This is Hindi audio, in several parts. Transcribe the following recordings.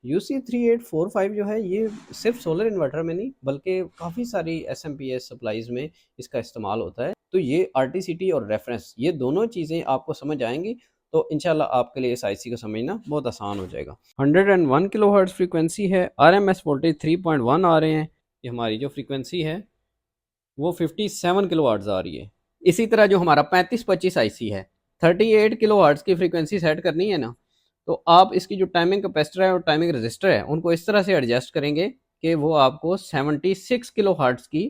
UC3845 जो है ये सिर्फ सोलर इन्वर्टर में नहीं बल्कि काफ़ी सारी SMP सप्लाईज़ में इसका इस्तेमाल होता है। तो ये RTCT और रेफरेंस ये दोनों चीज़ें आपको समझ आएँगी तो इंशाल्लाह आपके लिए इस IC को समझना बहुत आसान हो जाएगा। 101 किलोहर्ट्ज़ फ्रीक्वेंसी है, RMS वोल्टेज 3.1 आ रहे हैं। ये हमारी जो फ्रीक्वेंसी है वो 57 किलोहर्ट्ज़ आ रही है। इसी तरह जो हमारा 3525 IC है, 38 किलोहर्ट्ज़ की फ्रीक्वेंसी सेट करनी है ना, तो आप इसकी जो टाइमिंग कैपेसिटर है और टाइमिंग रजिस्टर है उनको इस तरह से एडजस्ट करेंगे कि वो आपको 76 किलोहर्ट्ज़ की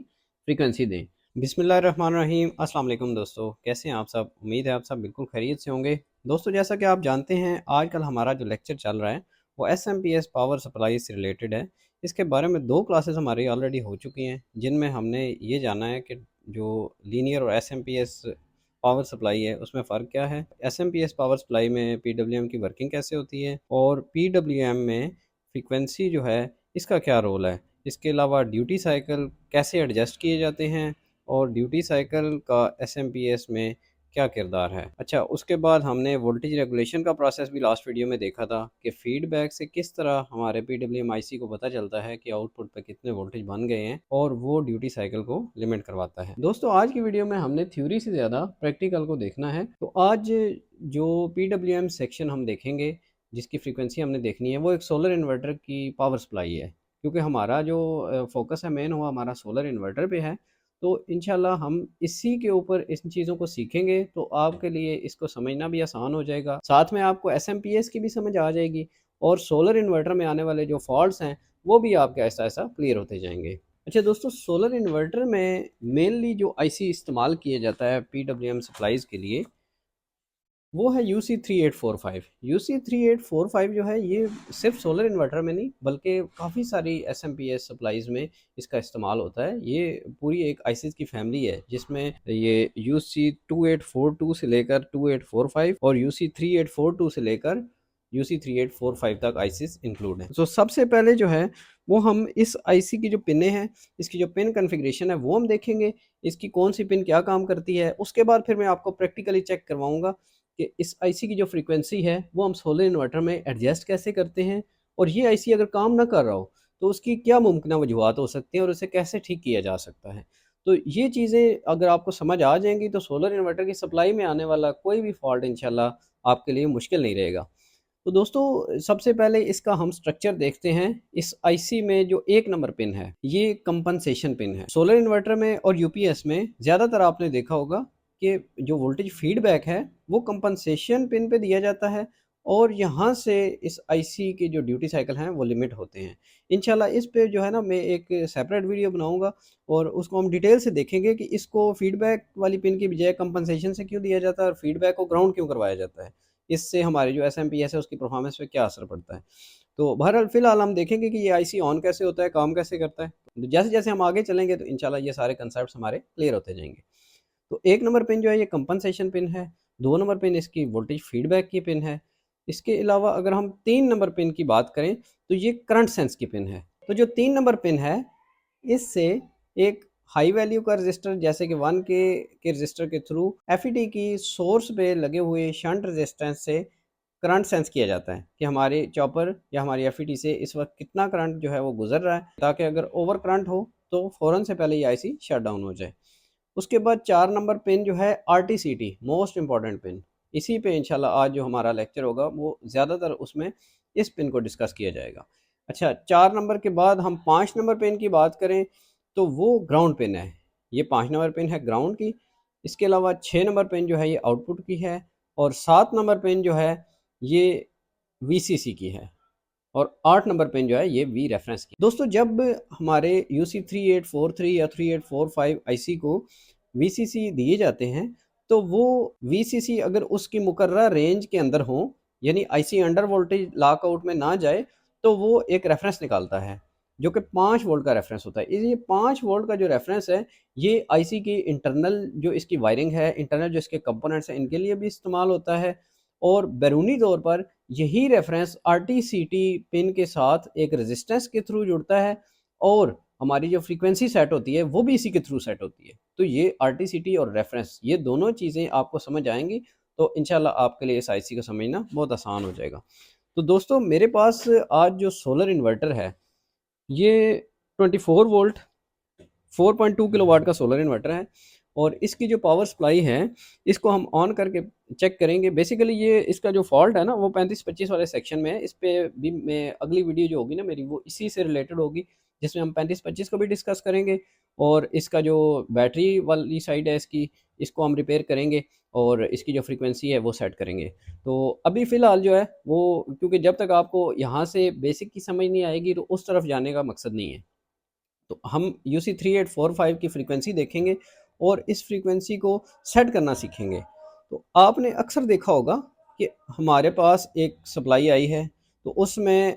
फ्रीक्वेंसी दें। बिस्मिल्लाहिर्रहमानिर्रहीम, अस्सलाम वालेकुम दोस्तों, कैसे हैं आप सब? उम्मीद है आप सब बिल्कुल खैरियत से होंगे। दोस्तों जैसा कि आप जानते हैं आजकल हमारा जो लेक्चर चल रहा है वो SMP पावर सप्लाई से रिलेटेड है। इसके बारे में 2 क्लासेस हमारी ऑलरेडी हो चुकी हैं जिनमें हमने ये जाना है कि जो लीनियर और SMP पावर सप्लाई है उसमें फ़र्क क्या है, SMP पावर सप्लाई में PWM की वर्किंग कैसे होती है और PWM में फ्रीक्वेंसी जो है इसका क्या रोल है। इसके अलावा ड्यूटी साइकिल कैसे एडजस्ट किए जाते हैं और ड्यूटी साइकिल का SMP में क्या किरदार है। अच्छा, उसके बाद हमने वोल्टेज रेगुलेशन का प्रोसेस भी लास्ट वीडियो में देखा था कि फीडबैक से किस तरह हमारे PWM IC को पता चलता है कि आउटपुट पे कितने वोल्टेज बन गए हैं और वो ड्यूटी साइकिल को लिमिट करवाता है। दोस्तों आज की वीडियो में हमने थ्योरी से ज़्यादा प्रैक्टिकल को देखना है। तो आज जो PWM सेक्शन हम देखेंगे जिसकी फ्रीक्वेंसी हमने देखनी है वो एक सोलर इन्वर्टर की पावर सप्लाई है, क्योंकि हमारा जो फोकस है मेन हुआ हमारा सोलर इन्वर्टर पे है। तो इंशाल्लाह हम इसी के ऊपर इन चीज़ों को सीखेंगे तो आपके लिए इसको समझना भी आसान हो जाएगा। साथ में आपको SMPS की भी समझ आ जाएगी और सोलर इन्वर्टर में आने वाले जो फॉल्ट्स हैं वो भी आपके ऐसा-ऐसा क्लियर होते जाएँगे। अच्छा दोस्तों, सोलर इन्वर्टर में मेनली जो IC इस्तेमाल किया जाता है PWM सप्लाईज़ के लिए वो है UC3845। UC3845 जो है ये सिर्फ सोलर इन्वर्टर में नहीं बल्कि काफ़ी सारी SMP सप्लाईज़ में इसका इस्तेमाल होता है। ये पूरी एक ICs की फैमिली है जिसमें ये UC2842 से लेकर 2845 और UC3842 से लेकर UC3845 तक ICs इंक्लूड हैं। तो सबसे पहले जो है वो हम इस IC की जो पिनें हैं, इसकी जो पिन कॉन्फ़िगरेशन है वो हम देखेंगे, इसकी कौन सी पिन क्या काम करती है। उसके बाद फिर मैं आपको प्रैक्टिकली चेक करवाऊँगा कि इस आईसी की जो फ्रीक्वेंसी है वो हम सोलर इन्वर्टर में एडजस्ट कैसे करते हैं और ये आईसी अगर काम ना कर रहा हो तो उसकी क्या मुमकिन वजूहत हो सकती हैं और उसे कैसे ठीक किया जा सकता है। तो ये चीज़ें अगर आपको समझ आ जाएंगी तो सोलर इन्वर्टर की सप्लाई में आने वाला कोई भी फॉल्ट इंशाल्लाह आपके लिए मुश्किल नहीं रहेगा। तो दोस्तों सबसे पहले इसका हम स्ट्रक्चर देखते हैं। इस आईसी में जो 1 नंबर पिन है ये कंपनसेशन पिन है। सोलर इन्वर्टर में और यूपीएस में ज़्यादातर आपने देखा होगा कि जो वोल्टेज फीडबैक है वो कंपनसेशन पिन पे दिया जाता है और यहाँ से इस आईसी के जो ड्यूटी साइकिल हैं वो लिमिट होते हैं। इंशाल्लाह इस पे जो है ना मैं एक सेपरेट वीडियो बनाऊंगा और उसको हम डिटेल से देखेंगे कि इसको फीडबैक वाली पिन की बजाय कंपनसेशन से क्यों दिया जाता है और फीडबैक को ग्राउंड क्यों करवाया जाता है। इससे हमारी जो एसएमपीएस है उसकी परफॉर्मेंस पे क्या असर पड़ता है। तो बहरहाल फ़िलहाल हम देखेंगे कि ये आईसी ऑन कैसे होता है, काम कैसे करता है। तो जैसे-जैसे हम आगे चलेंगे तो इंशाल्लाह ये सारे कॉन्सेप्ट्स हमारे क्लियर होते जाएँगे। तो 1 नंबर पिन जो है ये कंपनसेशन पिन है, 2 नंबर पिन इसकी वोल्टेज फीडबैक की पिन है। इसके अलावा अगर हम 3 नंबर पिन की बात करें तो ये करंट सेंस की पिन है। तो जो 3 नंबर पिन है इससे एक हाई वैल्यू का रजिस्टर जैसे कि 1 के रजिस्टर के थ्रू एफईटी की सोर्स पे लगे हुए शंट रेजिस्टेंस से करंट सेंस किया जाता है कि हमारे चॉपर या हमारी एफईटी से इस वक्त कितना करंट जो है वो गुजर रहा है, ताकि अगर ओवर करंट हो तो फ़ौरन से पहले ये आईसी शट डाउन हो जाए। उसके बाद 4 नंबर पिन जो है आरटीसीटी मोस्ट इम्पॉर्टेंट पिन, इसी पे इंशाल्लाह आज जो हमारा लेक्चर होगा वो ज़्यादातर उसमें इस पिन को डिस्कस किया जाएगा। अच्छा, 4 नंबर के बाद हम 5 नंबर पिन की बात करें तो वो ग्राउंड पिन है। ये 5 नंबर पिन है ग्राउंड की। इसके अलावा 6 नंबर पिन जो है ये आउटपुट की है और 7 नंबर पिन जो है ये वीसीसी की है और 8 नंबर पिन जो है ये वी रेफरेंस की। दोस्तों जब हमारे UC3843 या 3845 आईसी को वीसीसी दिए जाते हैं तो वो वीसीसी अगर उसकी मुकर्रर रेंज के अंदर हो, यानी आईसी अंडर वोल्टेज लॉकआउट में ना जाए, तो वो एक रेफरेंस निकालता है जो कि 5 वोल्ट का रेफरेंस होता है। ये 5 वोल्ट का जो रेफरेंस है ये आईसी की इंटरनल जो इसकी वायरिंग है, इंटरनल जो इसके कंपोनेंट्स हैं इनके लिए भी इस्तेमाल होता है और बैरूनी तौर पर यही रेफरेंस आरटीसीटी पिन के साथ एक रेजिस्टेंस के थ्रू जुड़ता है और हमारी जो फ्रीक्वेंसी सेट होती है वो भी इसी के थ्रू सेट होती है। तो ये आरटीसीटी और रेफरेंस ये दोनों चीज़ें आपको समझ आएंगी तो इंशाल्लाह आपके लिए इस आईसी को समझना बहुत आसान हो जाएगा। तो दोस्तों मेरे पास आज जो सोलर इन्वर्टर है ये 24 वोल्ट 4.2 किलोवाट का सोलर इन्वर्टर है। और इसकी जो पावर सप्लाई है इसको हम ऑन करके चेक करेंगे। बेसिकली ये इसका जो फॉल्ट है ना वो 35-25 वाले सेक्शन में है। इस पे भी मैं अगली वीडियो जो होगी ना मेरी वो इसी से रिलेटेड होगी, जिसमें हम 35-25 को भी डिस्कस करेंगे और इसका जो बैटरी वाली साइड है इसकी इसको हम रिपेयर करेंगे और इसकी जो फ्रीक्वेंसी है वो सेट करेंगे। तो अभी फ़िलहाल जो है वो, क्योंकि जब तक आपको यहाँ से बेसिक की समझ नहीं आएगी तो उस तरफ जाने का मकसद नहीं है। तो हम यूसी 3845 की फ्रीक्वेंसी देखेंगे और इस फ्रीक्वेंसी को सेट करना सीखेंगे। तो आपने अक्सर देखा होगा कि हमारे पास एक सप्लाई आई है तो उसमें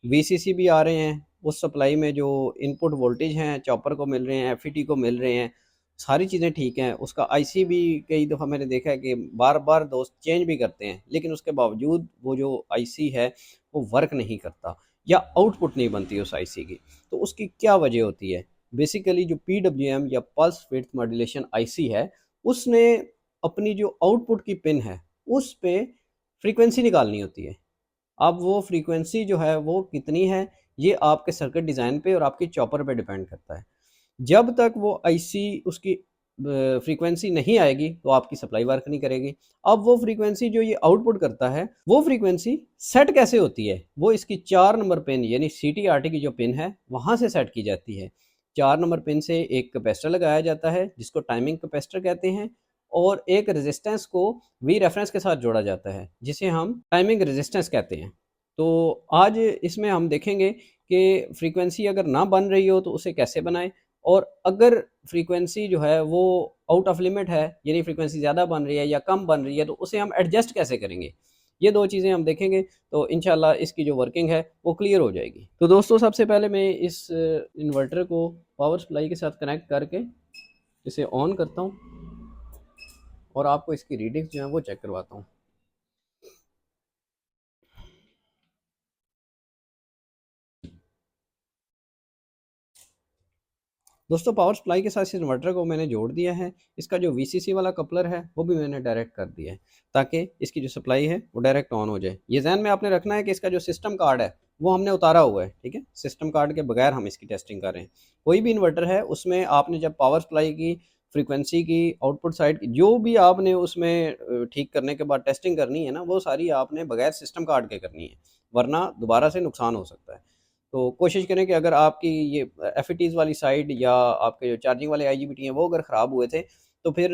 वीसीसी भी आ रहे हैं, उस सप्लाई में जो इनपुट वोल्टेज हैं चॉपर को मिल रहे हैं, एफईटी को मिल रहे हैं, सारी चीज़ें ठीक हैं। उसका आईसी भी कई दफ़ा मैंने देखा है कि बार बार दोस्त चेंज भी करते हैं, लेकिन उसके बावजूद वो जो आईसी है वो वर्क नहीं करता या आउटपुट नहीं बनती उस आईसी की। तो उसकी क्या वजह होती है? बेसिकली जो पीडब्ल्यूएम या पल्स विड्थ मॉड्यूलेशन आईसी है उसने अपनी जो आउटपुट की पिन है उस पे फ्रीक्वेंसी निकालनी होती है। अब वो फ्रीक्वेंसी जो है वो कितनी है ये आपके सर्किट डिज़ाइन पे और आपके चॉपर पे डिपेंड करता है। जब तक वो आईसी उसकी फ्रीक्वेंसी नहीं आएगी तो आपकी सप्लाई वर्क नहीं करेगी। अब वो फ्रीक्वेंसी जो ये आउटपुट करता है वो फ्रीक्वेंसी सेट कैसे होती है? वो इसकी 4 नंबर पिन यानी सीटीआरटी की जो पिन है वहाँ से सेट की जाती है। 4 नंबर पिन से एक कैपेसिटर लगाया जाता है जिसको टाइमिंग कैपेसिटर कहते हैं और एक रेजिस्टेंस को वी रेफरेंस के साथ जोड़ा जाता है जिसे हम टाइमिंग रेजिस्टेंस कहते हैं। तो आज इसमें हम देखेंगे कि फ्रीक्वेंसी अगर ना बन रही हो तो उसे कैसे बनाएं, और अगर फ्रीक्वेंसी जो है वो आउट ऑफ लिमिट है यानी फ्रीक्वेंसी ज़्यादा बन रही है या कम बन रही है तो उसे हम एडजस्ट कैसे करेंगे। ये दो चीज़ें हम देखेंगे तो इंशाल्लाह इसकी जो वर्किंग है वो क्लियर हो जाएगी। तो दोस्तों सबसे पहले मैं इस इन्वर्टर को पावर सप्लाई के साथ कनेक्ट करके इसे ऑन करता हूँ और आपको इसकी रीडिंग्स जो है वो चेक करवाता हूँ। दोस्तों पावर सप्लाई के साथ इस इन्वर्टर को मैंने जोड़ दिया है। इसका जो वीसीसी वाला कपलर है वो भी मैंने डायरेक्ट कर दिया है ताकि इसकी जो सप्लाई है वो डायरेक्ट ऑन हो जाए। ये ध्यान में आपने रखना है कि इसका जो सिस्टम कार्ड है वो हमने उतारा हुआ है, ठीक है। सिस्टम कार्ड के बगैर हम इसकी टेस्टिंग कर रहे हैं। कोई भी इन्वर्टर है उसमें आपने जब पावर सप्लाई की फ्रीक्वेंसी की आउटपुट साइड की जो भी आपने उसमें ठीक करने के बाद टेस्टिंग करनी है ना वो सारी आपने बगैर सिस्टम कार्ड के करनी है, वरना दोबारा से नुकसान हो सकता है। तो कोशिश करें कि अगर आपकी ये एफ वाली साइड या आपके जो चार्जिंग वाले IGBT हैं वो अगर ख़राब हुए थे तो फिर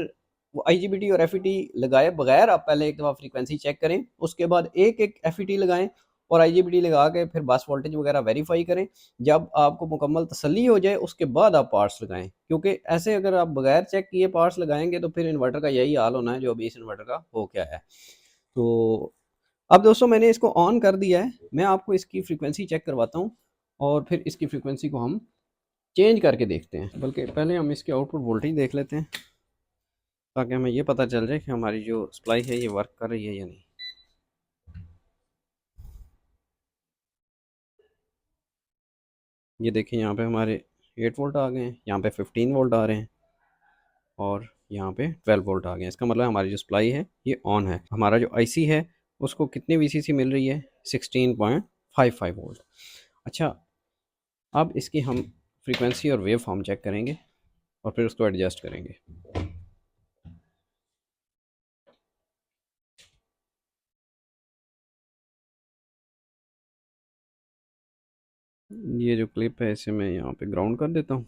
वो IGBT और एफ लगाए बगैर आप पहले एक दफ़ा फ्रीक्वेंसी चेक करें, उसके बाद एक एक एफ लगाएं और IGBT लगा के फिर बस वोल्टेज वगैरह वेरीफाई करें। जब आपको मुकम्मल तसल्ली हो जाए उसके बाद आप पार्ट्स लगाएं, क्योंकि ऐसे अगर आप बगैर चेक किए पार्ट्स लगाएंगे तो फिर इन्वर्टर का यही हाल होना है जो अभी इस इन्वर्टर का हो क्या है। तो अब दोस्तों मैंने इसको ऑन कर दिया है, मैं आपको इसकी फ्रीक्वेंसी चेक करवाता हूँ और फिर इसकी फ्रीक्वेंसी को हम चेंज करके देखते हैं। बल्कि पहले हम इसके आउटपुट वोल्टेज देख लेते हैं ताकि हमें ये पता चल जाए कि हमारी जो सप्लाई है ये वर्क कर रही है या नहीं। ये देखिए यहाँ पे हमारे 8 वोल्ट आ गए हैं, यहाँ पे 15 वोल्ट आ रहे हैं और यहाँ पे 12 वोल्ट आ गए हैं। इसका मतलब हमारी जो सप्लाई है ये ऑन है। हमारा जो आईसी है उसको कितनी वीसीसी मिल रही है? 16.55 वोल्ट। अच्छा, अब इसकी हम फ्रीक्वेंसी और वेव फॉर्म चेक करेंगे और फिर उसको एडजस्ट करेंगे। ये जो क्लिप है इसे मैं यहाँ पे ग्राउंड कर देता हूँ।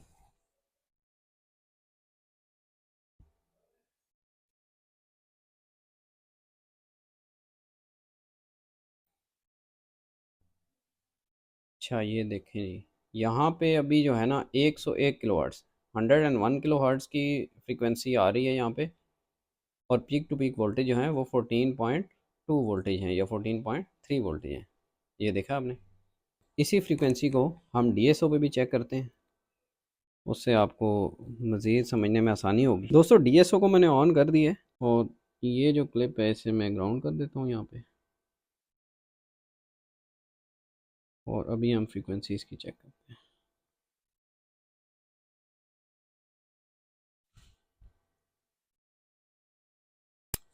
अच्छा ये देखें जी, यहाँ पे अभी जो है ना 101 किलोहर्ट्ज़ 101 किलोहर्ट्ज़ की फ्रीक्वेंसी आ रही है यहाँ पे और पीक टू पीक वोल्टेज जो है वो 14.2 वोल्टेज हैं या 14.3 वोल्टेज हैं। ये देखा आपने। इसी फ्रीक्वेंसी को हम डीएसओ पे भी चेक करते हैं, उससे आपको मज़ीद समझने में आसानी होगी। दोस्तों डीएसओ को मैंने ऑन कर दिया है और ये जो क्लिप है इसे मैं ग्राउंड कर देता हूँ यहाँ पे और अभी हम फ्रीक्वेंसी इसकी चेक करते हैं।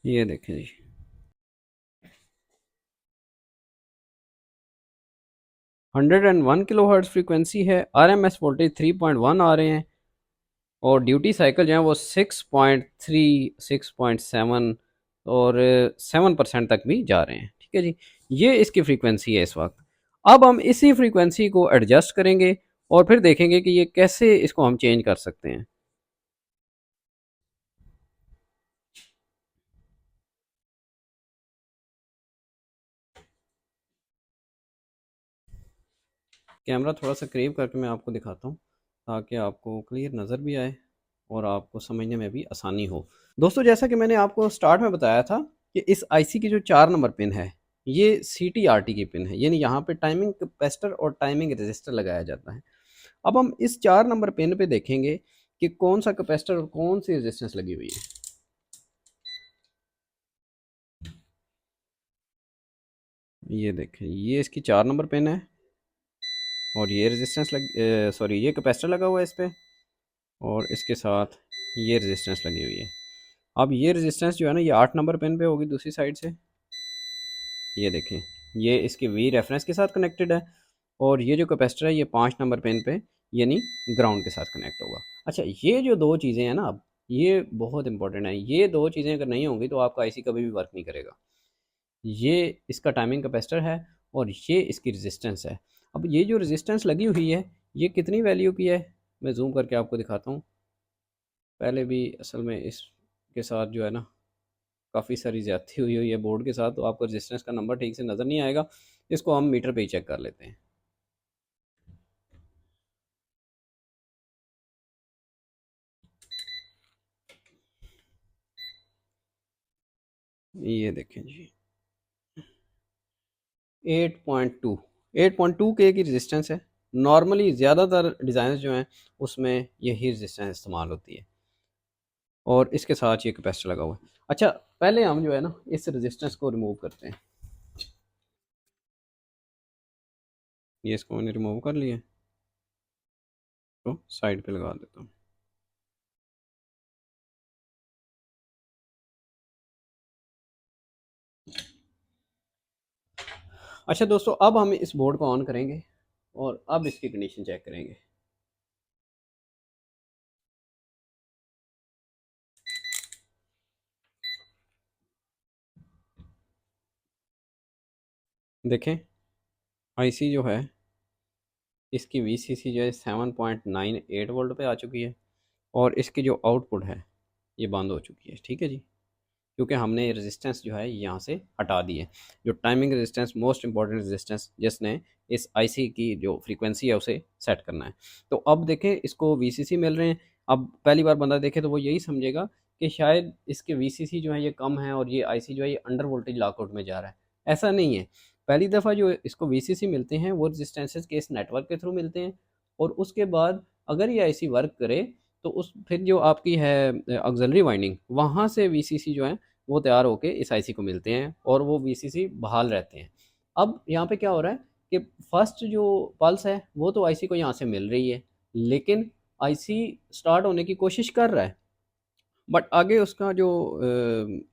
ये देखें जी, 101 किलो हर्ट्ज फ्रीक्वेंसी है, आरएमएस वोल्टेज 3.1 आ रहे हैं, और ड्यूटी साइकिल जो है वो 6.3 6.7 और 7% तक भी जा रहे हैं। ठीक है जी, ये इसकी फ्रीक्वेंसी है इस वक्त। अब हम इसी फ्रीक्वेंसी को एडजस्ट करेंगे और फिर देखेंगे कि ये कैसे इसको हम चेंज कर सकते हैं। कैमरा थोड़ा सा करीब करके मैं आपको दिखाता हूँ ताकि आपको क्लियर नज़र भी आए और आपको समझने में भी आसानी हो। दोस्तों, जैसा कि मैंने आपको स्टार्ट में बताया था कि इस आईसी की जो 4 नंबर पिन है, ये सीटीआरटी की पिन है, यानी यहाँ पे टाइमिंग कैपेसिटर और टाइमिंग रजिस्टर लगाया जाता है। अब हम इस 4 नंबर पिन पे देखेंगे कि कौन सा कैपेसिटर और कौन सी रेजिस्टेंस लगी हुई है। ये देखें, ये इसकी 4 नंबर पिन है और ये रेजिस्टेंस सॉरी, ये कैपेसिटर लगा हुआ है इस पे, और इसके साथ ये रेजिस्टेंस लगी हुई है। अब ये रेजिस्टेंस जो है ना, ये 8 नंबर पिन पे होगी दूसरी साइड से। ये देखें, ये इसके वी रेफरेंस के साथ कनेक्टेड है, और ये जो कैपेसिटर है ये 5 नंबर पिन पे यानी ग्राउंड के साथ कनेक्ट होगा। अच्छा, ये जो दो चीज़ें हैं ना, अब ये बहुत इंपॉर्टेंट है। ये दो चीज़ें अगर नहीं होंगी तो आपका आईसी कभी भी वर्क नहीं करेगा। ये इसका टाइमिंग कैपेसिटर है और ये इसकी रेजिस्टेंस है। अब ये जो रेजिस्टेंस लगी हुई है, ये कितनी वैल्यू की है, मैं जूम करके आपको दिखाता हूँ। पहले भी असल में इसके साथ जो है ना, काफ़ी सारी ज़्यादती हुई हुई है बोर्ड के साथ, तो आपको रेजिस्टेंस का नंबर ठीक से नज़र नहीं आएगा। इसको हम मीटर पे ही चेक कर लेते हैं। ये देखें जी, 8.2, 8.2 के की रेजिस्टेंस है। नॉर्मली ज़्यादातर डिज़ाइन जो हैं उसमें यही रेजिस्टेंस इस्तेमाल होती है, और इसके साथ ये कैपेसिटर लगा हुआ है। अच्छा, पहले हम जो है ना इस रेजिस्टेंस को रिमूव करते हैं। ये इसको मैंने रिमूव कर लिया, तो साइड पे लगा देता हूँ। अच्छा दोस्तों, अब हम इस बोर्ड को ऑन करेंगे और अब इसकी कंडीशन चेक करेंगे। देखें, आईसी जो है इसकी वीसीसी जो है 7.98 वोल्ट पे आ चुकी है, और इसकी जो आउटपुट है ये बंद हो चुकी है। ठीक है जी, क्योंकि हमने रेजिस्टेंस जो है यहाँ से हटा दी है। जो timing resistance, most important resistance, जिसने इस आईसी की जो फ्रीक्वेंसी है उसे सेट करना है। तो अब देखें, इसको वीसीसी मिल रहे हैं। अब पहली बार बंदा देखे तो वो यही समझेगा कि शायद इसके वीसीसी जो है ये कम है और ये आईसी जो है ये अंडर वोल्टेज लॉकआउट में जा रहा है। ऐसा नहीं है। पहली दफ़ा जो इसको वीसीसी मिलते हैं वो रेजिस्टेंसेस के इस नेटवर्क के थ्रू मिलते हैं, और उसके बाद अगर ये आईसी वर्क करे तो उस फिर जो आपकी है ऑक्सिलरी वाइंडिंग, वहाँ से वीसीसी जो है वो तैयार होके इस आईसी को मिलते हैं और वो वीसीसी बहाल रहते हैं। अब यहाँ पे क्या हो रहा है कि फर्स्ट जो पल्स है वो तो आईसी को यहाँ से मिल रही है, लेकिन आईसी स्टार्ट होने की कोशिश कर रहा है, बट आगे उसका जो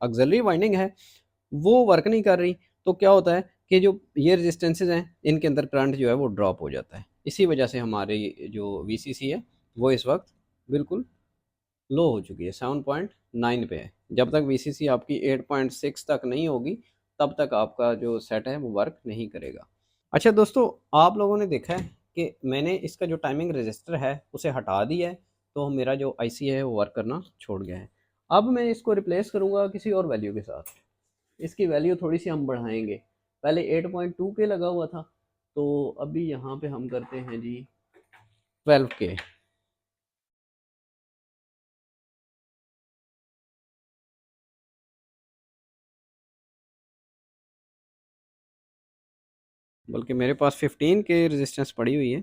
ऑक्सिलरी वाइंडिंग है वो वर्क नहीं कर रही। तो क्या होता है कि जो ये रेजिस्टेंसेज हैं इनके अंदर करंट जो है वो ड्रॉप हो जाता है। इसी वजह से हमारे जो वीसीसी है वो इस वक्त बिल्कुल लो हो चुकी है, 7.9 पे है। जब तक वीसीसी आपकी 8.6 तक नहीं होगी तब तक आपका जो सेट है वो वर्क नहीं करेगा। अच्छा दोस्तों, आप लोगों ने देखा है कि मैंने इसका जो टाइमिंग रजिस्टर है उसे हटा दिया है, तो मेरा जो आईसी है वो वर्क करना छोड़ गया है। अब मैं इसको रिप्लेस करूँगा किसी और वैल्यू के साथ। इसकी वैल्यू थोड़ी सी हम बढ़ाएंगे। पहले 8.2 के लगा हुआ था, तो अभी यहाँ पे हम करते हैं जी 12 के। बल्कि मेरे पास 15 के रेजिस्टेंस पड़ी हुई है,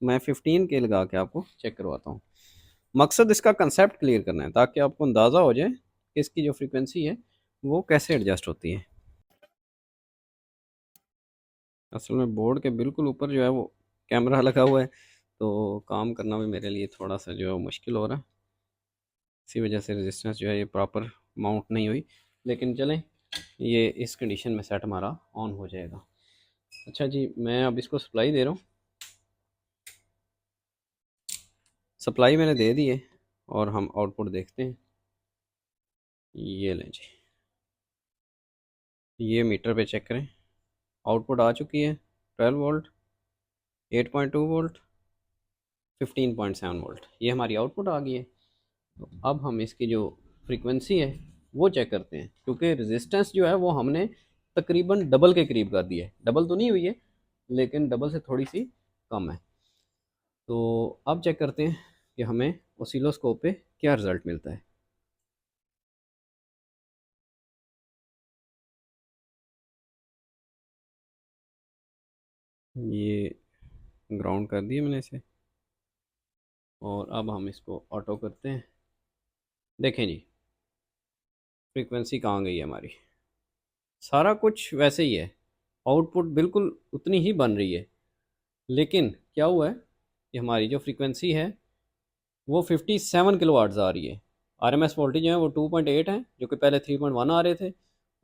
मैं 15 के लगा के आपको चेक करवाता हूँ। मकसद इसका कंसेप्ट क्लियर करना है ताकि आपको अंदाज़ा हो जाए कि इसकी जो फ्रीक्वेंसी है वो कैसे एडजस्ट होती है। असल में बोर्ड के बिल्कुल ऊपर जो है वो कैमरा लगा हुआ है, तो काम करना भी मेरे लिए थोड़ा सा जो है मुश्किल हो रहा है। इसी वजह से रेजिस्टेंस जो है ये प्रॉपर माउंट नहीं हुई, लेकिन चलें, ये इस कंडीशन में सेट हमारा ऑन हो जाएगा। अच्छा जी, मैं अब इसको सप्लाई दे रहा हूँ। सप्लाई मैंने दे दी है और हम आउटपुट देखते हैं। ये लें जी, ये मीटर पे चेक करें, आउटपुट आ चुकी है 12 वोल्ट, 8.2 वोल्ट, 15.7 वोल्ट, ये हमारी आउटपुट आ गई है। तो अब हम इसकी जो फ्रीक्वेंसी है वो चेक करते हैं, क्योंकि रेजिस्टेंस जो है वो हमने तकरीबन डबल के करीब कर दिया है। डबल तो नहीं हुई है, लेकिन डबल से थोड़ी सी कम है। तो अब चेक करते हैं कि हमें ओसिलोस्कोप पे क्या रिज़ल्ट मिलता है। ये ग्राउंड कर दिया मैंने इसे, और अब हम इसको ऑटो करते हैं। देखें जी, फ्रीक्वेंसी कहाँ गई है हमारी। सारा कुछ वैसे ही है, आउटपुट बिल्कुल उतनी ही बन रही है, लेकिन क्या हुआ है कि हमारी जो फ्रीक्वेंसी है वो 57 किलो वाट्स आ रही है। आरएमएस वोल्टेज जो है वो 2.8 है, जो कि पहले 3.1 आ रहे थे।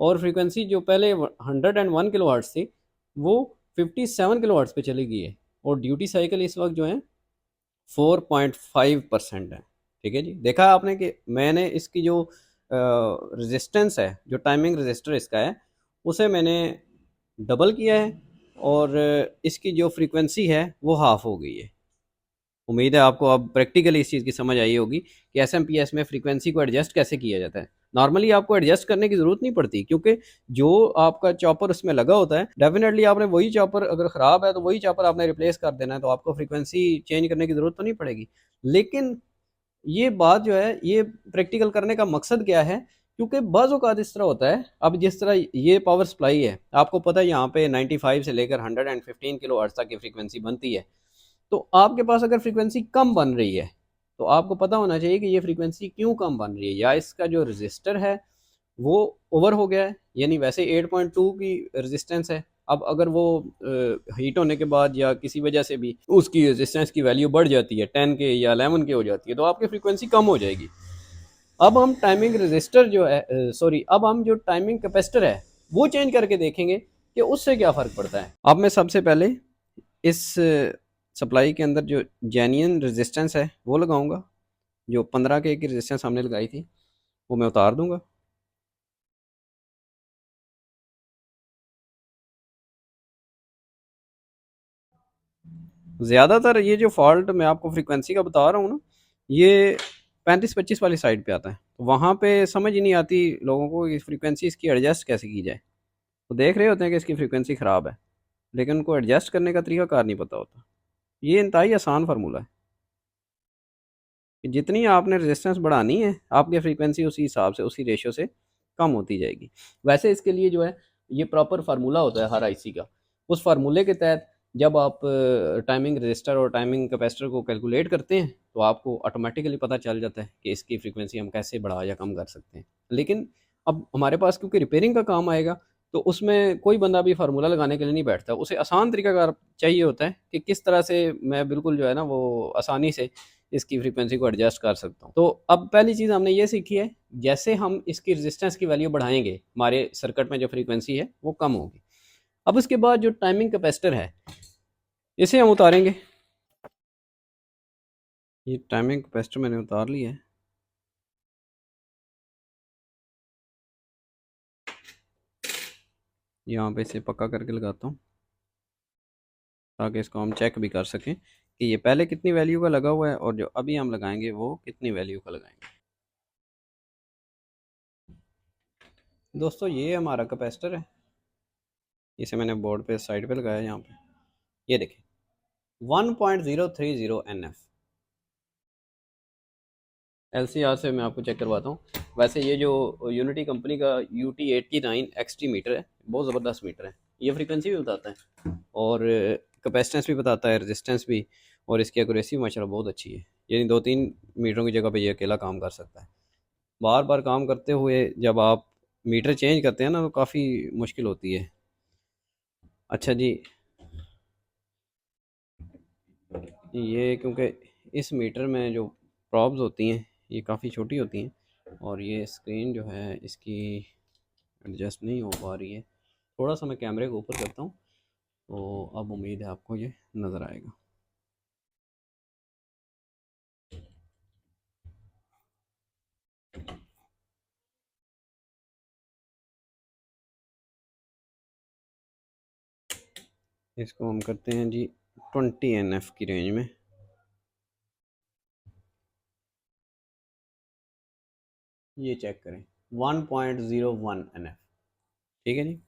और फ्रीक्वेंसी जो पहले 101 किलो वाट्स थी वो 57 किलो वाट्स पे चली गई है। और ड्यूटी साइकिल इस वक्त जो है 4.5% है। ठीक है जी, देखा आपने कि मैंने इसकी जो रेजिस्टेंस है, जो टाइमिंग रजिस्टर इसका है, उसे मैंने डबल किया है, और इसकी जो फ्रीक्वेंसी है वो हाफ हो गई है। उम्मीद है आपको अब प्रैक्टिकली इस चीज़ की समझ आई होगी कि एसएमपीएस में फ्रीक्वेंसी को एडजस्ट कैसे किया जाता है। नॉर्मली आपको एडजस्ट करने की ज़रूरत नहीं पड़ती, क्योंकि जो आपका चॉपर उसमें लगा होता है, डेफिनेटली आपने वही चॉपर, अगर ख़राब है तो वही चॉपर आपने रिप्लेस कर देना है, तो आपको फ्रीक्वेंसी चेंज करने की ज़रूरत तो नहीं पड़ेगी। लेकिन ये बात जो है, ये प्रैक्टिकल करने का मकसद क्या है, क्योंकि बाज़ औक़ात इस तरह होता है, अब जिस तरह ये पावर सप्लाई है, आपको पता है यहाँ पे 95 से लेकर 115 किलो हर्ट्ज़ तक की फ्रीक्वेंसी बनती है। तो आपके पास अगर फ्रीक्वेंसी कम बन रही है, तो आपको पता होना चाहिए कि ये फ्रीक्वेंसी क्यों कम बन रही है। या इसका जो रजिस्टर है वो ओवर हो गया है, यानी वैसे 8.2 की रेजिस्टेंस है, अब अगर वो हीट होने के बाद या किसी वजह से भी उसकी रेजिस्टेंस की वैल्यू बढ़ जाती है, 10 के या 11 के हो जाती है, तो आपकी फ्रीक्वेंसी कम हो जाएगी। अब हम टाइमिंग रजिस्टर जो है, सॉरी, अब हम जो टाइमिंग कैपेसिटर है वो चेंज करके देखेंगे कि उससे क्या फ़र्क पड़ता है। अब मैं सबसे पहले इस सप्लाई के अंदर जो जेन्युइन रेजिस्टेंस है वो लगाऊंगा। जो 15 के की रेजिस्टेंस हमने लगाई थी वो मैं उतार दूंगा। ज़्यादातर ये जो फॉल्ट मैं आपको फ्रीक्वेंसी का बता रहा हूँ ना, ये 35-25 वाली साइड पे आता है, तो वहाँ पे समझ ही नहीं आती लोगों को कि फ्रीक्वेंसी इसकी एडजस्ट कैसे की जाए। तो देख रहे होते हैं कि इसकी फ्रीक्वेंसी ख़राब है, लेकिन उनको एडजस्ट करने का तरीका कार नहीं पता होता। ये इंतहाई आसान फार्मूला है कि जितनी आपने रेजिस्टेंस बढ़ानी है, आपकी फ्रीक्वेंसी उसी हिसाब से, उसी रेशियो से कम होती जाएगी। वैसे इसके लिए जो है, ये प्रॉपर फार्मूला होता है हर आईसी का। उस फार्मूले के तहत जब आप टाइमिंग रजिस्टर और टाइमिंग कैपेसिटर को कैलकुलेट करते हैं, तो आपको ऑटोमेटिकली पता चल जाता है कि इसकी फ्रीक्वेंसी हम कैसे बढ़ा या कम कर सकते हैं। लेकिन अब हमारे पास क्योंकि रिपेयरिंग का काम आएगा, तो उसमें कोई बंदा भी फार्मूला लगाने के लिए नहीं बैठता। उसे आसान तरीकाकार चाहिए होता है कि किस तरह से मैं बिल्कुल जो है ना वो आसानी से इसकी फ्रीक्वेंसी को एडजस्ट कर सकता हूँ। तो अब पहली चीज़ हमने ये सीखी है, जैसे हम इसकी रेजिस्टेंस की वैल्यू बढ़ाएंगे, हमारे सर्किट में जो फ्रीक्वेंसी है वो कम होगी। अब उसके बाद जो टाइमिंग कैपेसिटर है, इसे हम उतारेंगे। ये टाइमिंग कैपेसिटर मैंने उतार लिया है। यहाँ पे इसे पक्का करके लगाता हूँ, ताकि इसको हम चेक भी कर सकें कि ये पहले कितनी वैल्यू का लगा हुआ है और जो अभी हम लगाएंगे वो कितनी वैल्यू का लगाएंगे। दोस्तों, ये हमारा कैपेसिटर है, इसे मैंने बोर्ड पे साइड पे लगाया। यहाँ पे ये देखें, 1.030 NF। एलसीआर से मैं आपको चेक करवाता हूँ। वैसे ये जो यूनिटी कंपनी का UT89 XT मीटर है, बहुत ज़बरदस्त मीटर है। ये फ्रीक्वेंसी भी बताता है और कैपेसिटेंस भी बताता है, रेजिस्टेंस भी, और इसकी एक्यूरेसी माशाल्लाह बहुत अच्छी है। यानी 2-3 मीटरों की जगह पे ये अकेला काम कर सकता है। बार बार काम करते हुए जब आप मीटर चेंज करते हैं ना, तो काफ़ी मुश्किल होती है। अच्छा जी, ये क्योंकि इस मीटर में जो प्रॉब्स होती हैं ये काफ़ी छोटी होती हैं, और ये स्क्रीन जो है इसकी एडजस्ट नहीं हो पा रही है। थोड़ा सा मैं कैमरे को ऊपर करता हूँ, तो अब उम्मीद है आपको ये नज़र आएगा। इसको हम करते हैं जी 20 NF की रेंज में। ये चेक करें 1.01 NF, ठीक है जी।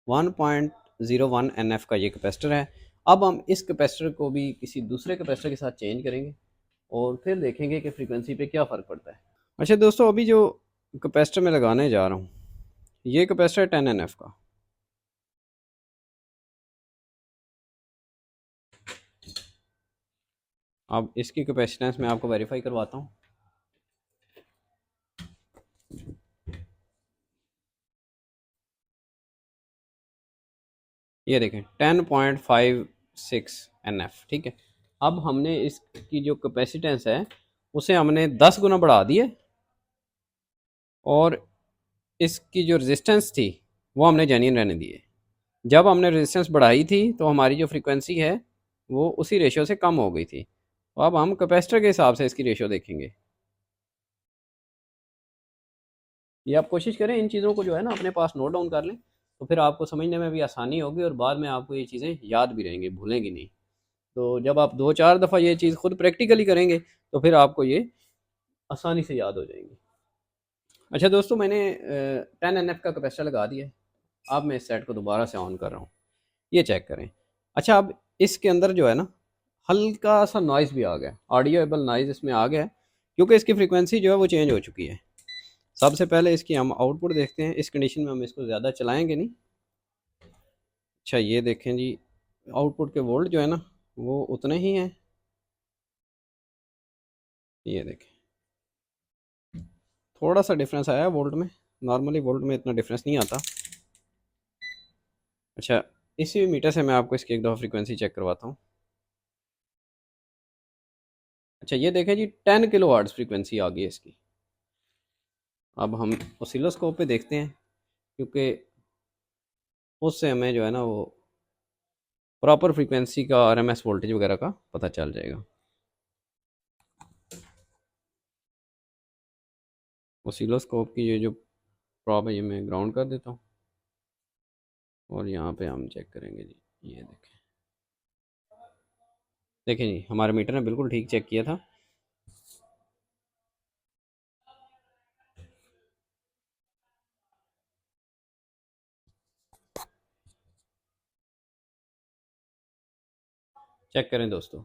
1.01 NF का ये कैपेसिटर है। अब हम इस कैपेसिटर को भी किसी दूसरे कैपेसिटर के साथ चेंज करेंगे और फिर देखेंगे कि फ्रीक्वेंसी पे क्या फ़र्क पड़ता है। अच्छा दोस्तों, अभी जो कैपेसिटर मैं लगाने जा रहा हूँ, ये कैपेसिटर 10 NF का। अब इसकी कैपेसिटेंस मैं आपको वेरीफाई करवाता हूँ। ये देखें 10.56 NF, ठीक है। अब हमने इसकी जो कैपेसिटेंस है उसे हमने 10 गुना बढ़ा दिया और इसकी जो रेजिस्टेंस थी वो हमने जेन्युइन रहने दी है। जब हमने रेजिस्टेंस बढ़ाई थी तो हमारी जो फ्रीक्वेंसी है वो उसी रेशियो से कम हो गई थी। तो अब हम कैपेसिटर के हिसाब से इसकी रेशियो देखेंगे। ये आप कोशिश करें इन चीज़ों को जो है ना अपने पास नोट डाउन कर लें, तो फिर आपको समझने में भी आसानी होगी और बाद में आपको ये चीज़ें याद भी रहेंगी, भूलेंगी नहीं। तो जब आप 2-4 दफ़ा ये चीज़ खुद प्रैक्टिकली करेंगे तो फिर आपको ये आसानी से याद हो जाएंगी। अच्छा दोस्तों, मैंने 10 NF का कैपेसिटर लगा दिया है। अब मैं इस सेट को दोबारा से ऑन कर रहा हूँ। ये चेक करें। अच्छा, अब इसके अंदर जो है ना हल्का सा नॉइज़ भी आ गया, ऑडियोएबल नॉइज़ इसमें आ गया है, क्योंकि इसकी फ्रीक्वेंसी जो है वो चेंज हो चुकी है। सबसे पहले इसकी हम आउटपुट देखते हैं। इस कंडीशन में हम इसको ज़्यादा चलाएंगे नहीं। अच्छा ये देखें जी, आउटपुट के वोल्ट जो है ना वो उतने ही हैं। ये देखें थोड़ा सा डिफरेंस आया है वोल्ट में। नॉर्मली वोल्ट में इतना डिफरेंस नहीं आता। अच्छा, इसी मीटर से मैं आपको इसकी एक दफ़ा फ्रीक्वेंसी चेक करवाता हूँ। अच्छा ये देखें जी 10 किलो हर्ट्ज़ फ्रीक्वेंसी आ गई है इसकी। अब हम ऑसिलोस्कोप पे देखते हैं, क्योंकि उससे हमें जो है ना वो प्रॉपर फ्रीक्वेंसी का RMS वोल्टेज वगैरह का पता चल जाएगा। ऑसिलोस्कोप की ये जो प्रॉब है ये मैं ग्राउंड कर देता हूँ और यहाँ पे हम चेक करेंगे जी। ये देखें, देखें जी हमारे मीटर ने बिल्कुल ठीक चेक किया था। चेक करें दोस्तों,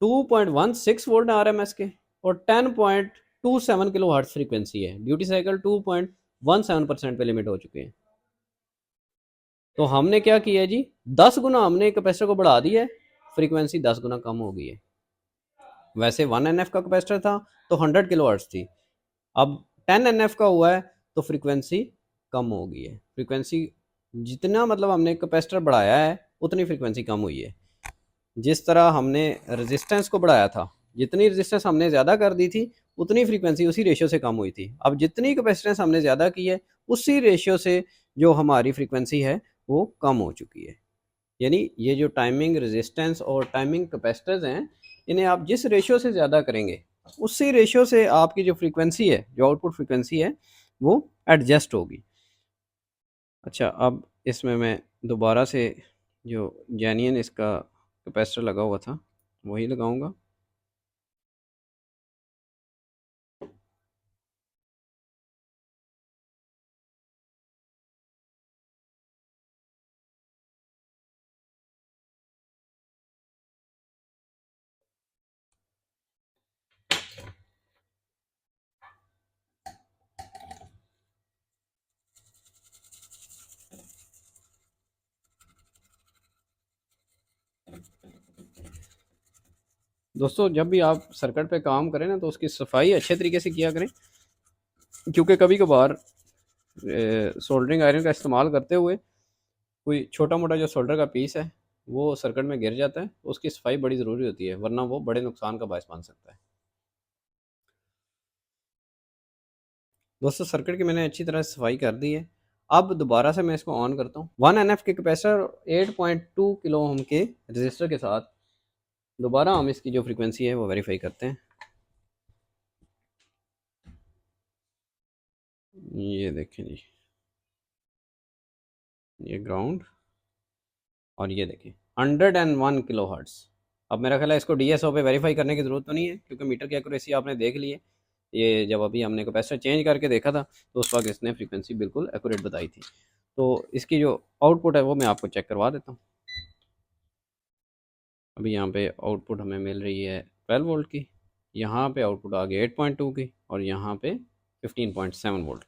2.16 वोल्ट RMS के और 10.27 किलो हर्ट्ज फ्रीक्वेंसी है। ड्यूटी साइकिल 2.17% पे लिमिट हो चुके हैं। तो हमने क्या किया जी, 10 गुना हमने कैपेसिटर को बढ़ा दिया है, फ्रीक्वेंसी 10 गुना कम हो गई है। वैसे 1 NF का कैपेसिटर था तो 100 किलो हर्ट्ज थी, अब 10 NF का हुआ है तो फ्रीक्वेंसी कम हो गई है। फ्रीक्वेंसी जितना मतलब हमने कैपेसिटर बढ़ाया है उतनी फ्रीक्वेंसी कम हुई है। जिस तरह हमने रेजिस्टेंस को बढ़ाया था, जितनी रेजिस्टेंस हमने ज़्यादा कर दी थी उतनी फ्रीक्वेंसी उसी रेशियो से कम हुई थी। अब जितनी कैपेसिटेंस हमने ज़्यादा की है उसी रेशियो से जो हमारी फ्रीक्वेंसी है वो कम हो चुकी है। यानी ये जो टाइमिंग रेजिस्टेंस और टाइमिंग कैपेसिटर्स हैं, इन्हें आप जिस रेशियो से ज़्यादा करेंगे उसी रेशियो से आपकी जो फ्रीक्वेंसी है, जो आउटपुट फ्रीक्वेंसी है, वो एडजस्ट होगी। अच्छा, अब इसमें मैं दोबारा से जो जेन्युइन इसका कैपेसिटर लगा हुआ था वही लगाऊंगा। दोस्तों, जब भी आप सर्किट पे काम करें ना तो उसकी सफाई अच्छे तरीके से किया करें, क्योंकि कभी कभार सोल्डरिंग आयरन का इस्तेमाल करते हुए कोई छोटा मोटा जो सोल्डर का पीस है वो सर्किट में गिर जाता है, तो उसकी सफाई बड़ी ज़रूरी होती है, वरना वो बड़े नुकसान का बायस बन सकता है। दोस्तों, सर्किट की मैंने अच्छी तरह सफाई कर दी है। अब दोबारा से मैं इसको ऑन करता हूँ। 1 NF के कैपेसिटर 8.2 किलो ओम के रजिस्टर के साथ दोबारा हम इसकी जो फ्रीक्वेंसी है वो वेरीफाई करते हैं। ये देखें जी, ये ग्राउंड और ये देखिए 101 किलो हर्ट्स। अब मेरा ख्याल है इसको DSO पे वेरीफाई करने की ज़रूरत तो नहीं है, क्योंकि मीटर की एक्यूरेसी आपने देख ली है। ये जब अभी हमने कैपेसिटर चेंज करके देखा था तो उस वक्त इसने फ्रीक्वेंसी बिल्कुल एक्यूरेट बताई थी। तो इसकी जो आउटपुट है वो मैं आपको चेक करवा देता हूँ। अभी यहाँ पे आउटपुट हमें मिल रही है 12 वोल्ट की, यहाँ पे आउटपुट आ गई 8.2 की और यहाँ पे 15.7 वोल्ट।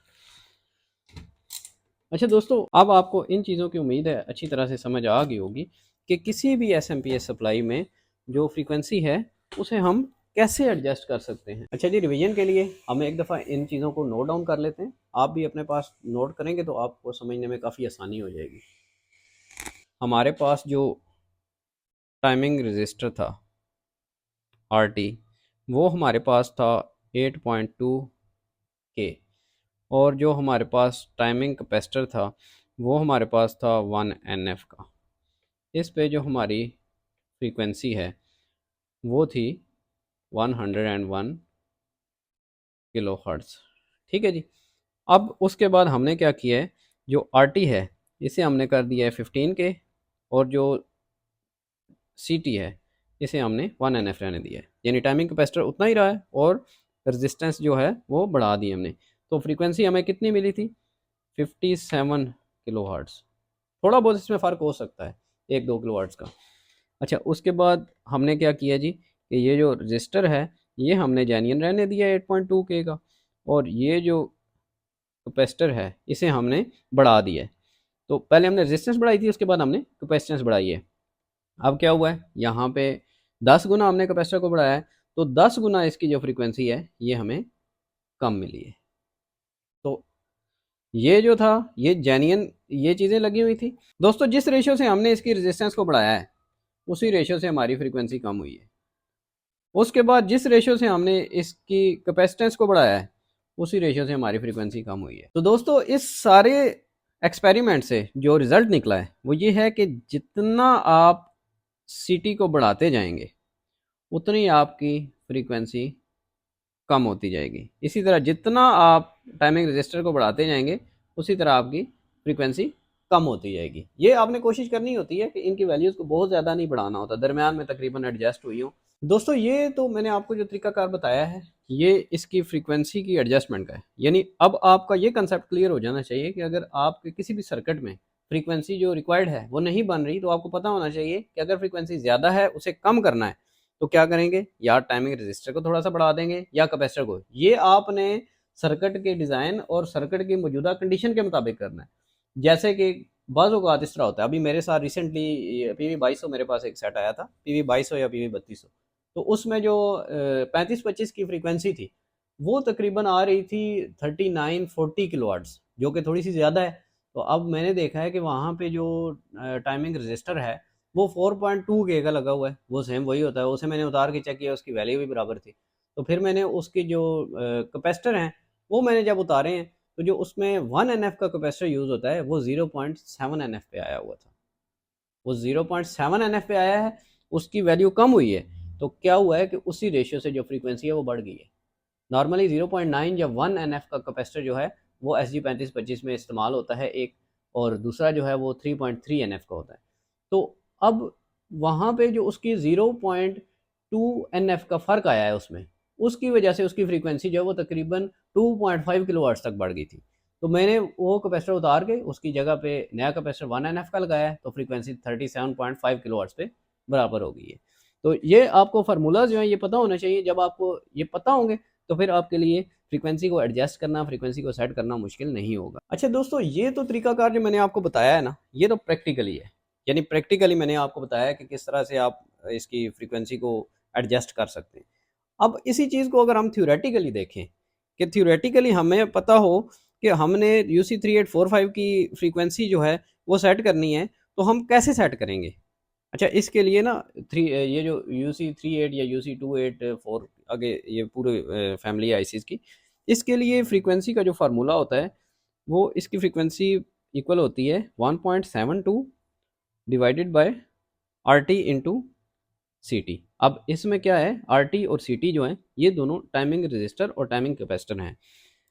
अच्छा दोस्तों, अब आपको इन चीज़ों की उम्मीद है अच्छी तरह से समझ आ गई होगी कि किसी भी एसएमपीएस सप्लाई में जो फ्रीक्वेंसी है उसे हम कैसे एडजस्ट कर सकते हैं। अच्छा जी, रिवीजन के लिए हम एक दफ़ा इन चीज़ों को नोट डाउन कर लेते हैं। आप भी अपने पास नोट करेंगे तो आपको समझने में काफ़ी आसानी हो जाएगी। हमारे पास जो टाइमिंग रजिस्टर था RT, वो हमारे पास था 8.2 के, और जो हमारे पास टाइमिंग कैपेसिटर था वो हमारे पास था 1 NF का। इस पे जो हमारी फ्रीक्वेंसी है वो थी 101 किलो हर्ट्ज़। ठीक है जी। अब उसके बाद हमने क्या किया है, जो RT है इसे हमने कर दिया है 15 के, और जो CT है इसे हमने 1 NF रहने दिया है, यानी टाइमिंग कैपेसिटर उतना ही रहा है और रेजिस्टेंस जो है वो बढ़ा दी हमने। तो फ्रीक्वेंसी हमें कितनी मिली थी, 57 किलो हर्ट्ज़। थोड़ा बहुत इसमें फ़र्क हो सकता है 1-2 किलो हर्ट्ज़ का। अच्छा, उसके बाद हमने क्या किया जी कि ये जो रजिस्टर है ये हमने जेन्युइन रहने दिया 8.2 के का, और ये जो कैपेसिटर है इसे हमने बढ़ा दिया है। तो पहले हमने रेजिस्टेंस बढ़ाई थी, उसके बाद हमने कैपेसिटेंस बढ़ाई है। अब क्या हुआ है, यहाँ पे 10 गुना हमने कैपेसिटर को बढ़ाया है, तो 10 गुना इसकी जो फ्रीक्वेंसी है ये हमें कम मिली है। तो ये जो था ये जेन्युइन ये चीज़ें लगी हुई थी। दोस्तों, जिस रेशियो से हमने इसकी रेजिस्टेंस को बढ़ाया है उसी रेशियो से हमारी फ्रीक्वेंसी कम हुई है। उसके बाद जिस रेशियो से हमने इसकी कैपेसिटेंस को बढ़ाया है उसी रेशियो से हमारी फ्रीक्वेंसी कम हुई है। तो दोस्तों, इस सारे एक्सपेरिमेंट से जो रिजल्ट निकला है वो ये है कि जितना आप सीटी को बढ़ाते जाएंगे उतनी आपकी फ्रीक्वेंसी कम होती जाएगी। इसी तरह जितना आप टाइमिंग रजिस्टर को बढ़ाते जाएंगे उसी तरह आपकी फ्रीक्वेंसी कम होती जाएगी। ये आपने कोशिश करनी होती है कि इनकी वैल्यूज़ को बहुत ज़्यादा नहीं बढ़ाना होता, दरमियान में तकरीबन एडजस्ट हुई हो। दोस्तों, ये तो मैंने आपको जो तरीकाकार बताया है ये इसकी फ्रीक्वेंसी की एडजस्टमेंट का है। यानी अब आपका ये कंसेप्ट क्लियर हो जाना चाहिए कि अगर आपके किसी भी सर्किट में फ्रीक्वेंसी जो रिक्वायर्ड है वो नहीं बन रही, तो आपको पता होना चाहिए कि अगर फ्रीक्वेंसी ज़्यादा है उसे कम करना है तो क्या करेंगे, या टाइमिंग रजिस्टर को थोड़ा सा बढ़ा देंगे या कैपेसिटर को। ये आपने सर्किट के डिज़ाइन और सर्किट की मौजूदा कंडीशन के मुताबिक करना है। जैसे कि बाज़ औक़ात इस तरह होता है, अभी मेरे साथ रिसेंटली PV 2200 मेरे पास एक सेट आया था, PV 2200 या PV 3200। तो उसमें जो 35-25 की फ्रीक्वेंसी थी वो तकरीबन आ रही थी 39-40 किलोवाट्स, जो कि थोड़ी सी ज़्यादा है। तो अब मैंने देखा है कि वहाँ पे जो टाइमिंग रजिस्टर है वो 4.2 के का लगा हुआ है, वो सेम वही होता है। उसे मैंने उतार के चेक किया, उसकी वैल्यू भी बराबर थी। तो फिर मैंने उसकी जो कैपेसिटर हैं वो मैंने जब उतारे हैं तो जो उसमें 1 NF का कैपेसिटर यूज़ होता है वो 0.7 NF पे आया हुआ था। वो 0.7 NF पे आया है, उसकी वैल्यू कम हुई है। तो क्या हुआ है कि उसी रेशियो से जो फ्रीक्वेंसी है वो बढ़ गई है। नॉर्मली 0.9 या 1 NF का कैपेसिटर जो है वो SG 3525 में इस्तेमाल होता है एक, और दूसरा जो है वो 3.3 NF का होता है। तो अब वहाँ पे जो उसकी 0.2 NF का फ़र्क आया है उसमें, उसकी वजह से उसकी फ्रीक्वेंसी जो है वो तकरीबन 2.5 किलोहर्ट्ज़ तक बढ़ गई थी। तो मैंने वो कैपेसिटर उतार के उसकी जगह पे नया कैपेसिटर 1 NF का लगाया है, तो फ्रीक्वेंसी 37.5 किलोहर्ट्ज़ पे बराबर हो गई है। तो ये आपको फार्मूला जो है ये पता होना चाहिए। जब आपको ये पता होंगे तो फिर आपके लिए फ्रीक्वेंसी को एडजस्ट करना, फ्रीक्वेंसी को सेट करना मुश्किल नहीं होगा। अच्छा दोस्तों, ये तो तरीकाकार जो मैंने आपको बताया है ना, ये तो प्रैक्टिकली है। यानी प्रैक्टिकली मैंने आपको बताया कि किस तरह से आप इसकी फ्रीक्वेंसी को एडजस्ट कर सकते हैं। अब इसी चीज़ को अगर हम थ्योरेटिकली देखें कि थ्योरेटिकली हमें पता हो कि हमने UC 3845 की फ्रीक्वेंसी जो है वो सेट करनी है, तो हम कैसे सेट करेंगे? अच्छा, इसके लिए ना ये जो UC 38 या UC 284 आगे ये पूरे फैमिली आईसीज़ की, इसके लिए फ्रीक्वेंसी का जो फार्मूला होता है वो इसकी फ्रीक्वेंसी इक्वल होती है 1.72 divided by R T into C T. अब इसमें क्या है, आर टी और सी टी जो है ये दोनों टाइमिंग रजिस्टर और टाइमिंग कैपेसिटर हैं।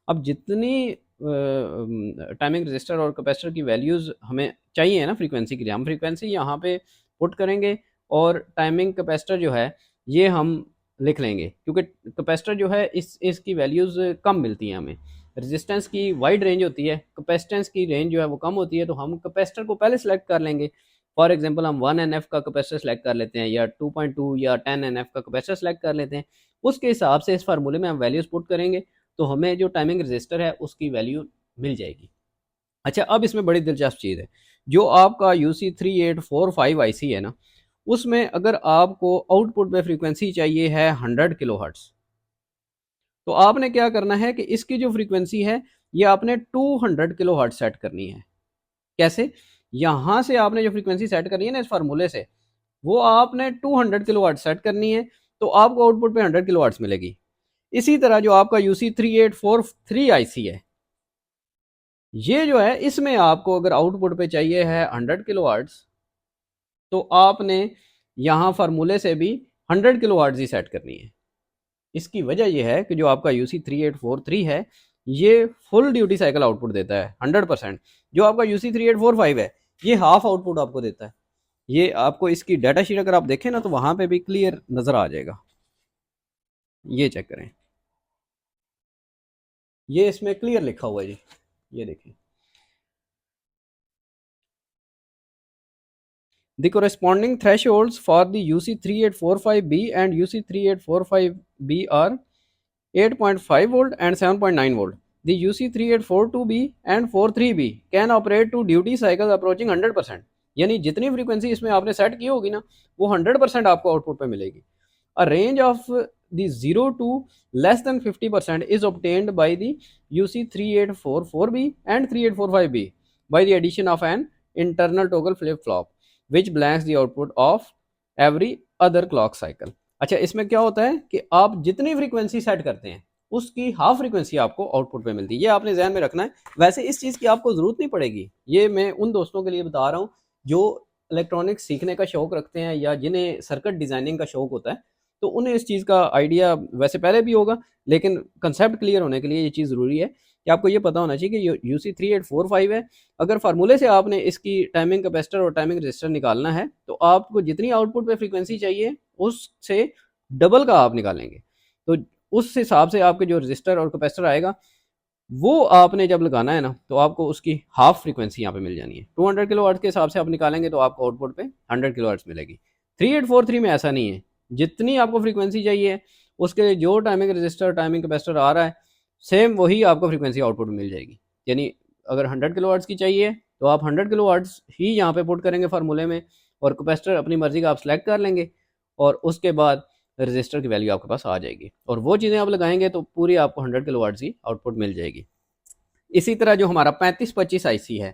अब जितनी टाइमिंग रजिस्टर और कैपेसिटर की वैल्यूज़ हमें चाहिए ना फ्रीक्वेंसी के लिए, हम फ्रीक्वेंसी यहाँ पे पुट करेंगे और टाइमिंग कैपेसिटर जो है ये हम लिख लेंगे, क्योंकि कैपेसिटर जो है इसकी वैल्यूज़ कम मिलती हैं हमें। रेजिस्टेंस की वाइड रेंज होती है, कैपेसिटेंस की रेंज जो है वो कम होती है, तो हम कैपेसिटर को पहले सेलेक्ट कर लेंगे। फॉर एग्जांपल हम 1 NF का कैपेसिटर सेलेक्ट कर लेते हैं, या 2.2 या 10 NF का कैपेसिटर सेलेक्ट कर लेते हैं। उसके हिसाब से इस फार्मूले में हम वैल्यूज़ पुट करेंगे तो हमें जो टाइमिंग रजिस्टर है उसकी वैल्यू मिल जाएगी। अच्छा, अब इसमें बड़ी दिलचस्प चीज़ है, जो आपका UC3845 IC है ना, उसमें अगर आपको आउटपुट पे फ्रीक्वेंसी चाहिए है 100 किलोहर्ट्ज़, तो आपने क्या करना है कि इसकी जो फ्रीक्वेंसी है ये आपने 200 किलोहर्ट्ज़ सेट करनी है। कैसे? यहाँ से आपने जो फ्रीक्वेंसी सेट करनी है ना इस फार्मूले से, वो आपने 200 किलोहर्ट्ज़ सेट करनी है, तो आपको आउटपुट पे 100 किलोहर्ट्ज़ मिलेगी। इसी तरह जो आपका UC3843 IC है, ये जो है इसमें आपको अगर आउटपुट पे चाहिए है 100 किलोहर्ट्ज़, तो आपने यहाँ फार्मूले से भी 100 किलोहर्ट्ज़ ही सेट करनी है। इसकी वजह ये है कि जो आपका UC3843 है ये फुल ड्यूटी साइकिल आउटपुट देता है 100%। जो आपका UC3845 है ये हाफ आउटपुट आपको देता है। ये आपको इसकी डाटा शीट अगर आप देखें ना तो वहाँ पे भी क्लियर नज़र आ जाएगा। ये चेक करें, ये इसमें क्लियर लिखा हुआ है जी, ये देखें। The corresponding thresholds for the UC3845B and UC3845B are 8.5 volt and 7.9 volt. The UC3842B and 43B can operate to duty cycles approaching 100%. यानी जितनी फ्रीक्वेंसी इसमें आपने सेट की होगी ना वो 100% आपको आउटपुट पे मिलेगी। A range of the 0 to less than 50% is obtained by the UC3844B and 3845B by the addition of an internal toggle flip-flop which blanks the output of every other clock cycle. अच्छा, इसमें क्या होता है कि आप जितनी फ्रीक्वेंसी सेट करते हैं उसकी हाफ फ्रीक्वेंसी आपको आउटपुट पे मिलती है। ये आपने ध्यान में रखना है। वैसे इस चीज़ की आपको ज़रूरत नहीं पड़ेगी, ये मैं उन दोस्तों के लिए बता रहा हूँ जो इलेक्ट्रॉनिक्स सीखने का शौक रखते हैं या जिन्हें सर्किट डिज़ाइनिंग का शौक होता है, तो उन्हें इस चीज़ का आइडिया वैसे पहले भी होगा, लेकिन कंसेप्ट क्लियर होने के लिए ये चीज़ ज़रूरी है कि आपको ये पता होना चाहिए कि UC3845 है। अगर फार्मूले से आपने इसकी टाइमिंग कैपेसिटर और टाइमिंग रजिस्टर निकालना है तो आपको जितनी आउटपुट पे फ्रीक्वेंसी चाहिए उससे डबल का आप निकालेंगे, तो उस हिसाब से आपके जो रजिस्टर और कैपेसिटर आएगा वो आपने जब लगाना है ना तो आपको उसकी हाफ फ्रीक्वेंसी यहाँ पे मिल जानी है। 200 किलोहर्ट्ज़ के हिसाब से आप निकालेंगे तो आपको आउटपुट पे 100 किलोहर्ट्ज़ मिलेगी। 3843 में ऐसा नहीं है, जितनी आपको फ्रीक्वेंसी चाहिए उसके जो टाइमिंग रजिस्टर टाइमिंग कैपेसिटर आ रहा है सेम वही आपको फ्रीक्वेंसी आउटपुट में मिल जाएगी। यानी अगर 100 किलोहर्ट्ज़ की चाहिए तो आप 100 किलोहर्ट्ज़ ही यहाँ पे पुट करेंगे फार्मूले में, और कैपेसिटर अपनी मर्जी का आप सेलेक्ट कर लेंगे और उसके बाद रजिस्टर की वैल्यू आपके पास आ जाएगी, और वो चीज़ें आप लगाएंगे तो पूरी आपको 100 किलोहर्ट्ज़ की आउटपुट मिल जाएगी। इसी तरह जो हमारा 3525 आईसी है,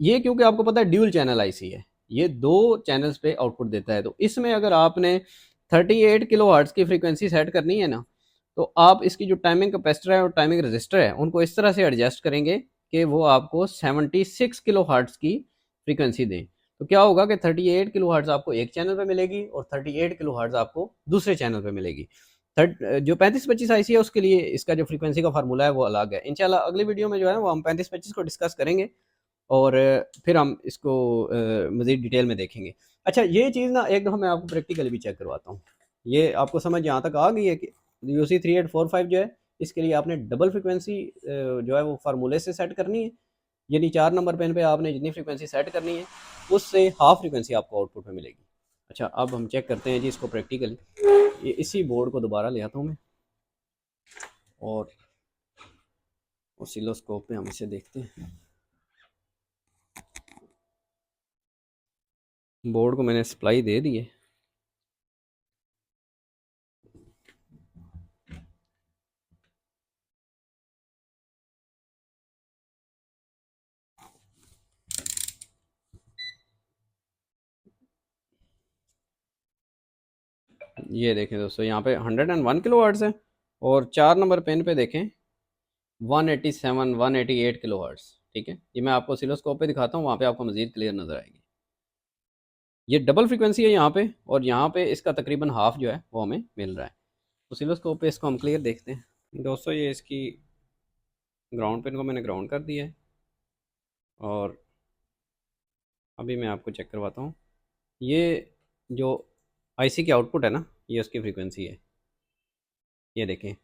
ये क्योंकि आपको पता है ड्यूल चैनल आईसी है, ये दो चैनल्स पे आउटपुट देता है, तो इसमें अगर आपने 38 किलोहर्ट्ज़ की फ्रीक्वेंसी सेट करनी है ना तो आप इसकी जो टाइमिंग कैपेसिटर है और टाइमिंग रजिस्टर है उनको इस तरह से एडजस्ट करेंगे कि वो आपको 76 किलोहर्ट्ज़ की फ्रीक्वेंसी दें। तो क्या होगा कि 38 किलोहर्ट्ज़ आपको एक चैनल पे मिलेगी और 38 किलोहर्ट्ज़ आपको दूसरे चैनल पे मिलेगी। जो 3525 आईसी है उसके लिए इसका जो फ्रीक्वेंसी का फार्मूला है वो अलग है। इंशाल्लाह अगली वीडियो में जो है वो हम 3525 को डिस्कस करेंगे और फिर हम इसको मज़ीद डिटेल में देखेंगे। अच्छा, ये चीज़ ना एक दफ़ा मैं आपको प्रैक्टिकली भी चेक करवाता हूँ। ये आपको समझ यहाँ तक आ गई है कि UC3845 जो है इसके लिए आपने डबल फ्रीक्वेंसी जो है वो फार्मूले से सेट करनी है, यानी 4 नंबर पेन पे आपने जितनी फ्रीक्वेंसी सेट करनी है उससे हाफ फ्रीक्वेंसी आपको आउटपुट में मिलेगी। अच्छा, अब हम चेक करते हैं जी इसको प्रैक्टिकली। ये इसी बोर्ड को दोबारा ले आता हूँ मैं और ऑसिलोस्कोप पे हम इसे देखते हैं। बोर्ड को मैंने सप्लाई दे दी है। ये देखें दोस्तों, यहाँ पे 101 किलोहर्ट्ज़ है और 4 नंबर पेन पे देखें 187 188 किलोहर्ट्ज़। ठीक है, ये मैं आपको ऑसिलोस्कोप पे दिखाता हूँ, वहाँ पे आपको मज़ीद क्लियर नज़र आएगी। ये डबल फ्रीक्वेंसी है यहाँ पे, और यहाँ पे इसका तकरीबन हाफ जो है वो हमें मिल रहा है। ऑसिलोस्कोप पे इसको हम क्लियर देखते हैं। दोस्तों ये इसकी ग्राउंड पिन को मैंने ग्राउंड कर दिया है, और अभी मैं आपको चेक करवाता हूँ। ये जो आईसी की आउटपुट है ना, ये उसकी फ्रीक्वेंसी है। ये देखें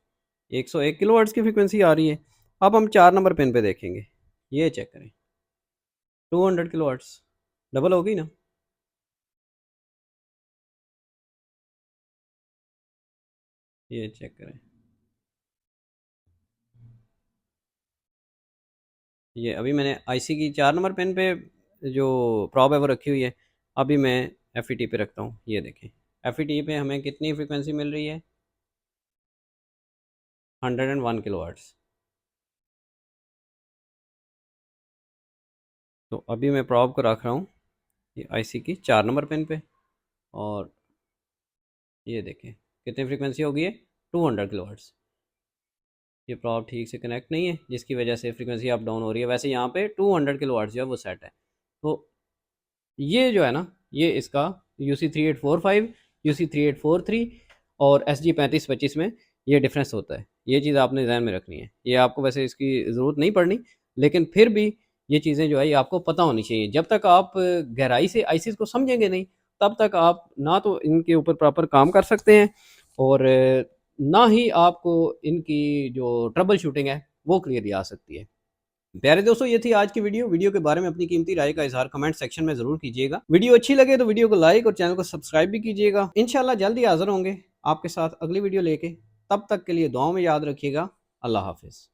101 किलोहर्ट्ज़ की फ्रीक्वेंसी आ रही है। अब हम 4 नंबर पिन पे देखेंगे, ये चेक करें 200 किलोहर्ट्ज़, डबल हो गई ना। ये चेक करें, ये अभी मैंने आईसी की 4 नंबर पिन पे जो प्रॉब है वो रखी हुई है। अभी मैं एफईटी पे रखता हूँ, ये देखें एफईटी पे हमें कितनी फ्रीक्वेंसी मिल रही है, 101 किलोहर्ट्ज़। तो अभी मैं प्रॉब को रख रहा हूँ ये आईसी की 4 नंबर पिन पे, और ये देखें कितनी फ्रीक्वेंसी हो गई है, 200 किलोहर्ट्ज़। ये प्रॉब ठीक से कनेक्ट नहीं है, जिसकी वजह से फ्रीक्वेंसी अप डाउन हो रही है। वैसे यहाँ पे 200 किलोहर्ट्ज़ जो है वो सेट है। तो ये जो है ना, ये इसका UC3845, UC3843 और SG3525 में ये डिफरेंस होता है। ये चीज़ आपने ध्यान में रखनी है। ये आपको वैसे इसकी ज़रूरत नहीं पड़नी, लेकिन फिर भी ये चीज़ें जो है ये आपको पता होनी चाहिए। जब तक आप गहराई से आईसीज़ को समझेंगे नहीं, तब तक आप ना तो इनके ऊपर प्रॉपर काम कर सकते हैं, और ना ही आपको इनकी जो ट्रबल शूटिंग है वो क्लियरली आ सकती है। प्यारे दोस्तों, ये थी आज की वीडियो के बारे में अपनी कीमती राय का इजहार कमेंट सेक्शन में जरूर कीजिएगा। वीडियो अच्छी लगे तो वीडियो को लाइक और चैनल को सब्सक्राइब भी कीजिएगा। इंशाल्लाह जल्दी हाजिर होंगे आपके साथ अगली वीडियो लेके। तब तक के लिए दुआओं में याद रखिएगा। अल्लाह हाफिज।